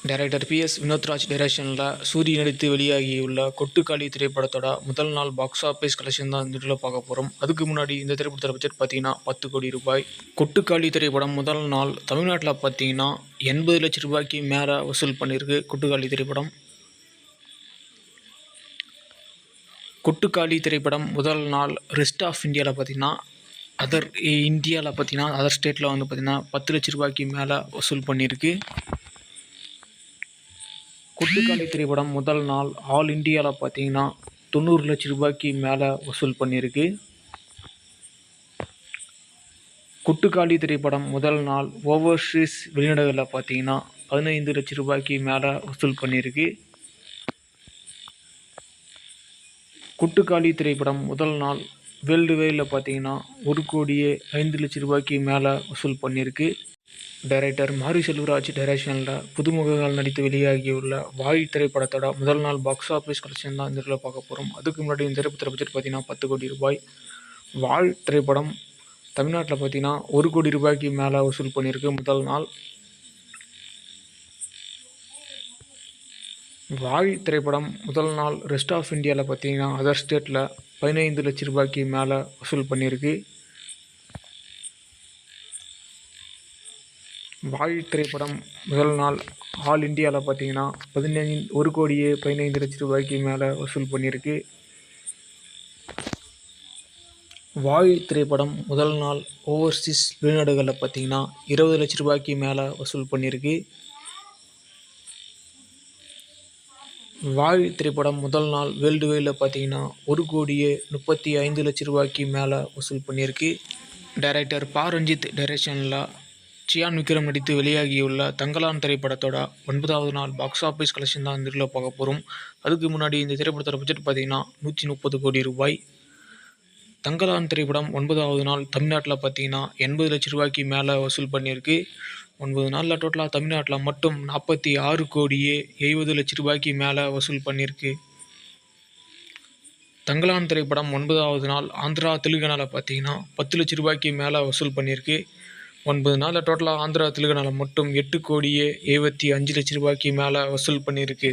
Director PS Vinodraj டைரக்ஷனில் சூரி நடித்து வெளியாகியுள்ள கொட்டுக்காளி திரைப்படத்தோட முதல் நாள் பாக்ஸ் ஆஃபீஸ் கலெக்ஷன் தான் இந்த வீடியோவில் பார்க்க போகிறோம். அதுக்கு முன்னாடி இந்த திரைப்படத்தோட பட்ஜெட் பார்த்தீங்கன்னா 10 கோடி ரூபாய். கொட்டுக்காளி திரைப்படம் முதல் நாள் தமிழ்நாட்டில் பார்த்தீங்கன்னா 80 லட்சம் ரூபாய்க்கு மேலே வசூல் பண்ணியிருக்கு. கொட்டுக்காளி திரைப்படம் முதல் நாள் ரெஸ்ட் ஆஃப் இந்தியாவில் பார்த்தீங்கன்னா அதர் ஸ்டேட்டில் வந்து பார்த்தீங்கன்னா 10 லட்சம் ரூபாய்க்கு மேலே வசூல் பண்ணியிருக்கு. கொட்டுக்காளி திரைப்படம் முதல் நாள் ஆல் இண்டியாவில் பார்த்தீங்கன்னா 90 லட்சம் ரூபாய்க்கு மேலே வசூல் பண்ணியிருக்கு. கொட்டுக்காளி திரைப்படம் முதல் நாள் ஓவர்சீஸ் வெளிநாடுகளில் பார்த்தீங்கன்னா 15 லட்சம் ரூபாய்க்கு மேலே வசூல் பண்ணியிருக்கு. கொட்டுக்காளி திரைப்படம் முதல் நாள் வேர்ல்டு வைடில் பார்த்தீங்கன்னா 1,05 லட்சம் ரூபாய்க்கு மேலே வசூல் பண்ணியிருக்கு. டைரக்டர் மாரி செல்வராஜ் டைரக்ஷனில் புதுமுகங்கள் நடித்து வெளியாகியுள்ள வாய் திரைப்படத்தோட முதல் நாள் பாக்ஸ் ஆஃபீஸ் கலெக்ஷன் தான் இந்த வீடியோவில் பார்க்க போகிறோம். அதுக்கு முன்னாடி இந்த திரைப்படத்தோட பட்ஜெட் பார்த்தீங்கன்னா 10 கோடி ரூபாய். வாய் திரைப்படம் தமிழ்நாட்டில் பார்த்தீங்கன்னா 1 கோடி ரூபாய்க்கு மேலே வசூல் பண்ணியிருக்கு முதல் நாள். வாய் திரைப்படம் முதல் நாள் ரெஸ்ட் ஆஃப் இந்தியாவில் பார்த்தீங்கன்னா அதர் ஸ்டேட்டில் 15 லட்சம் ரூபாய்க்கு மேலே வசூல் பண்ணியிருக்கு. வாய் திரைப்படம் முதல் நாள் ஆல் இண்டியாவில் பார்த்தீங்கன்னா 1,15 லட்சம் ரூபாய்க்கு மேலே வசூல் பண்ணியிருக்கு. வாய் திரைப்படம் முதல் நாள் ஓவர்சீஸ் வெளிநாடுகளில் பார்த்தீங்கன்னா 20 லட்சம் ரூபாய்க்கு மேலே வசூல் பண்ணியிருக்கு. வாய் திரைப்படம் முதல் நாள் வேர்ல்டு வைடில் பார்த்தீங்கன்னா 1,35 லட்சம் ரூபாய்க்கு மேலே வசூல் பண்ணியிருக்கு. டைரக்டர் பா ரஞ்சித் டைரக்ஷனில் சியான் விக்ரம் நடித்து வெளியாகியுள்ள தங்கலான் திரைப்படத்தோட 9வது நாள் பாக்ஸ் ஆஃபீஸ் கலெக்ஷன் தான் இந்த வீடியோவில் பார்க்க போகிறோம். அதுக்கு முன்னாடி இந்த திரைப்படத்தோட பட்ஜெட் பார்த்தீங்கன்னா 130 கோடி ரூபாய். தங்கலான் திரைப்படம் 9வது நாள் தமிழ்நாட்டில் பார்த்தீங்கன்னா 80 லட்சம் ரூபாய்க்கு மேலே வசூல் பண்ணியிருக்கு. 9 நாளில் டோட்டலாக தமிழ்நாட்டில் மட்டும் 46 கோடியே 70 லட்சம் ரூபாய்க்கு மேலே வசூல் பண்ணியிருக்கு. தங்கலான் திரைப்படம் 9வது நாள் ஆந்திரா தெலுங்கானாவில் பார்த்தீங்கன்னா 10 லட்சம் ரூபாய்க்கு மேலே வசூல் பண்ணியிருக்கு. 9 நாளில் டோட்டலாக ஆந்திரா தெலுங்கானாவில் மட்டும் 8 கோடியே 75 லட்சம் ரூபாய்க்கு மேலே வசூல் பண்ணியிருக்கு.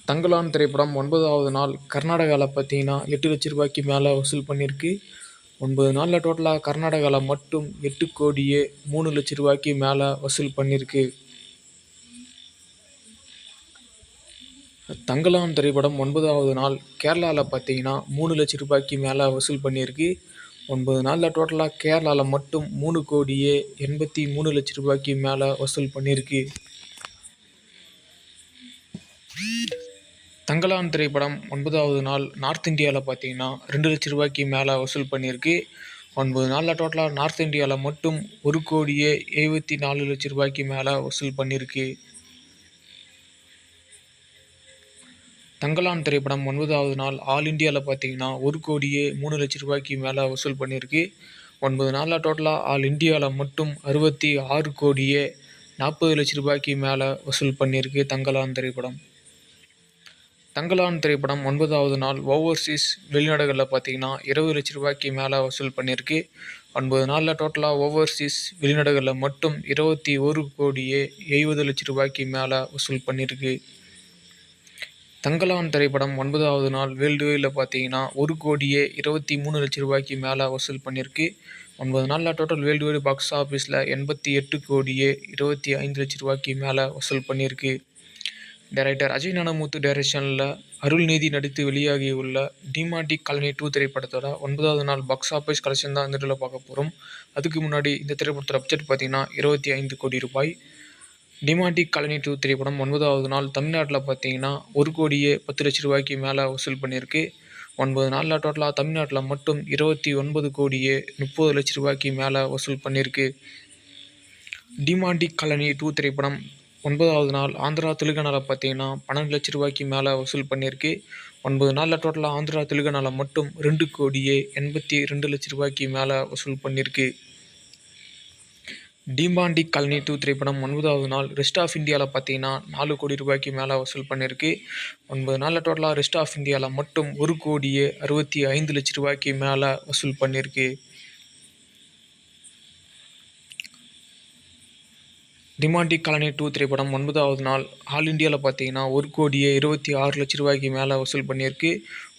தங்கலான் திரைப்படம் 9வது நாள் கர்நாடகாவில் பார்த்தீங்கன்னா 8 லட்சம் ரூபாய்க்கு மேலே வசூல் பண்ணியிருக்கு. 9 நாளில் டோட்டலாக கர்நாடகாவில் மட்டும் 8 கோடியே 3 லட்சம் ரூபாய்க்கு மேலே வசூல் பண்ணியிருக்கு. தங்கலான் திரைப்படம் 9வது நாள் கேரளாவில் பார்த்தீங்கன்னா 3 லட்சம் ரூபாய்க்கு மேலே வசூல் பண்ணியிருக்கு. 9 நாளில் டோட்டலாக கேரளாவில் மட்டும் 3 கோடியே 83 லட்சம் ரூபாய்க்கு மேலே வசூல் பண்ணியிருக்கு. தங்கலான் திரைப்படம் 9வது நாள் நார்த் இந்தியாவில் பார்த்தீங்கன்னா 2 லட்சம் ரூபாய்க்கு மேலே வசூல் பண்ணியிருக்கு. 9 நாளில் டோட்டலாக நார்த் இந்தியாவில் மட்டும் 1 கோடியே 74 லட்சம் ரூபாய்க்கு மேலே வசூல் பண்ணியிருக்கு. தங்கலான் திரைப்படம் 9வது நாள் ஆல் இண்டியாவில் பார்த்தீங்கன்னா 1 கோடியே 3 லட்சம் ரூபாய்க்கு மேலே வசூல் பண்ணியிருக்கு. 9 நாளில் டோட்டலாக ஆல் இண்டியாவில் மட்டும் 66 கோடியே 40 லட்சம் ரூபாய்க்கு மேலே வசூல் பண்ணியிருக்கு தங்கலான் திரைப்படம். தங்கலான் திரைப்படம் 9வது நாள் ஓவர்சீஸ் வெளிநாடுகளில் பார்த்தீங்கன்னா 20 லட்சம் ரூபாய்க்கு மேலே வசூல் பண்ணியிருக்கு. 9 நாளில் டோட்டலாக ஓவர்சீஸ் வெளிநாடுகளில் மட்டும் 21 கோடியே 70 லட்சம் ரூபாய்க்கு மேலே வசூல் பண்ணியிருக்கு. தங்கலான் திரைப்படம் 9வது நாள் வேர்ல்டு வைடில் பார்த்தீங்கன்னா 1 கோடியே 23 லட்சம் ரூபாய்க்கு மேலே வசூல் பண்ணியிருக்கு. 9 நாளில் டோட்டல் வேர்ல்டு வைடு பாக்ஸ் ஆஃபீஸில் 88 கோடியே 25 லட்சம் ரூபாய்க்கு மேலே வசூல் பண்ணியிருக்கு. டைரக்டர் அஜய் ஞானமுத்து டைரக்ஷனில் அருள்நீதி நடித்து வெளியாகியுள்ள டிமாண்டிக் காலனி 2 திரைப்படத்தோட 9வது நாள் பாக்ஸ் ஆஃபீஸ் கலெக்ஷன் தான் இந்த வீடியோவில் பார்க்க போகிறோம். அதுக்கு முன்னாடி இந்த திரைப்படத்தோட பட்ஜெட் பார்த்தீங்கன்னா 25 கோடி ரூபாய். டிமாண்டிக் காலனி 2 திரைப்படம் 9வது நாள் தமிழ்நாட்டில் பார்த்தீங்கன்னா 1 கோடியே 10 லட்சம் ரூபாய்க்கு மேலே வசூல் பண்ணியிருக்கு. 9 நாளில் டோட்டலாக தமிழ்நாட்டில் மட்டும் 29 கோடியே 30 லட்சம் ரூபாய்க்கு மேலே வசூல் பண்ணியிருக்கு. டிமாண்டிக் காலனி 2 திரைப்படம் 9வது நாள் ஆந்திரா தெலுங்கானாவில் பார்த்தீங்கன்னா 12 லட்சம் ரூபாய்க்கு மேலே வசூல் பண்ணியிருக்கு. 9 நாளில் டோட்டலாக ஆந்திரா தெலுங்கானாவில் மட்டும் 2 கோடியே 82 லட்சம் ரூபாய்க்கு மேலே வசூல் பண்ணியிருக்கு. டிமாண்டிக் காலனி 2 திரைப்படம் 9வது நாள் ரெஸ்ட் ஆஃப் இந்தியாவில் பார்த்தீங்கன்னா 4 கோடி ரூபாய்க்கு மேலே வசூல் பண்ணியிருக்கு. 9 நாளில் டோட்டலாக ரெஸ்ட் ஆஃப் இந்தியாவில் மட்டும் 1 கோடியே 65 லட்சம் ரூபாய்க்கு மேலே வசூல் பண்ணியிருக்கு. டிமாண்டி காலனி 2 திரைப்படம் 9வது நாள் ஆல் இண்டியாவில் பார்த்தீங்கன்னா 1,26,00,000 ரூபாய்க்கு மேலே வசூல் பண்ணியிருக்கு.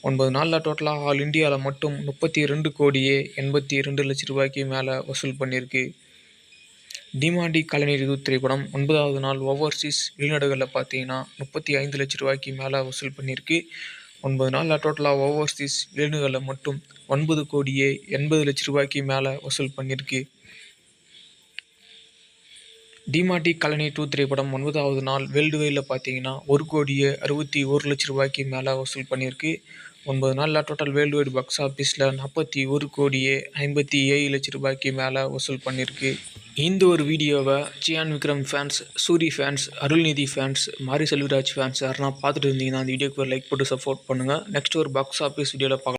9 நாளில் டோட்டலாக ஆல் இண்டியாவில் மட்டும் 32,82,00,000 ரூபாய்க்கு மேலே வசூல் பண்ணியிருக்கு. டிமாண்டி காலனி 2 திரைப்படம் 9வது நாள் ஓவர்சீஸ் வெளிநாடுகளில் பார்த்தீங்கன்னா 35,00,000 ரூபாய்க்கு மேலே வசூல் பண்ணியிருக்கு. 9 நாளில் டோட்டலாக ஓவர்சீஸ் வெளிநாடுகளில் மட்டும் 9,80,00,000 ரூபாய்க்கு மேலே வசூல் பண்ணியிருக்கு. டிமாண்டி காலனி 2 திரைப்படம் 9வது நாள் வேர்ல்டு வைடில் பார்த்தீங்கன்னா 1,61,00,000 ரூபாய்க்கு மேலே வசூல் பண்ணியிருக்கு. 9 நாளில் டோட்டல் வேர்ல்டு வைடு பாக்ஸ் ஆஃபீஸில் 41,57,00,000 ரூபாய்க்கு மேலே வசூல் பண்ணியிருக்கு. இந்த ஒரு வீடியோவை Chiyaan Vikram fans, Soori fans, Arulnithi fans, Mari Selvaraj fans யாருன்னா பார்த்துட்டு இருந்தீங்கன்னா அந்த வீடியோக்கு ஒரு லைக் போட்டு சப்போர்ட் பண்ணுங்கள். நெக்ஸ்ட் ஒரு பாக்ஸ் ஆஃபீஸ் வீடியோவில் பார்க்கலாம்.